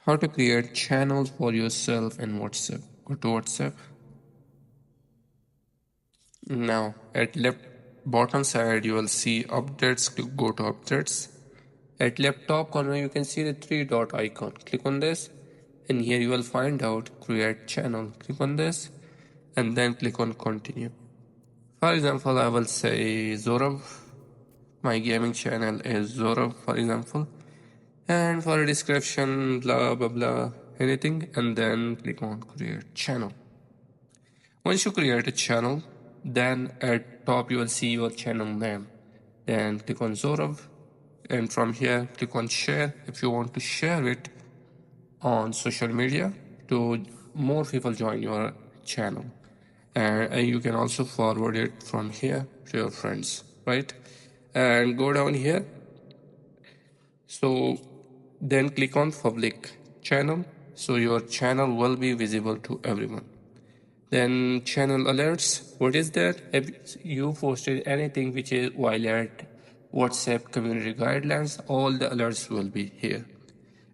How to create channels for yourself in WhatsApp. Go to WhatsApp. Now at left bottom side you will see updates. Go to updates. At left top corner you can see the three dot icon. Click on this and here you will find out create channel. Click on this and then click on continue. For example, I will say Zorav. My gaming channel is Zorav, for example. And for a description, blah blah blah, anything, and then click on create channel. Once you create a channel, then at top you will see your channel name. Then click on Zorav, and from here click on share if you want to share it on social media to more people join your channel. And you can also forward it from here to your friends, right? And go down here. So then click on public channel, so your channel will be visible to everyone. Then channel alerts, what is that? If you posted anything which is violate WhatsApp community guidelines, all the alerts will be here.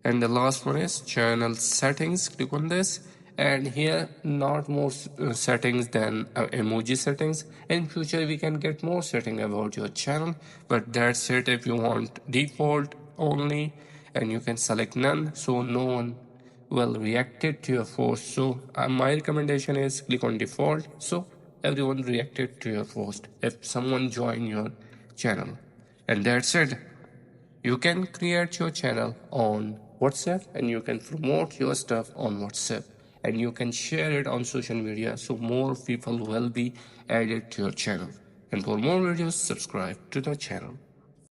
And the last one is channel settings. Click on this, and here not more settings than emoji settings. In future we can get more setting about your channel, but that's it. If you want default only, and you can select none, so no one will react it to your post. So my recommendation is click on default, so everyone reacted to your post if someone join your channel. And that's it. You can create your channel on WhatsApp and you can promote your stuff on WhatsApp and you can share it on social media so more people will be added to your channel. And for more videos, subscribe to the channel.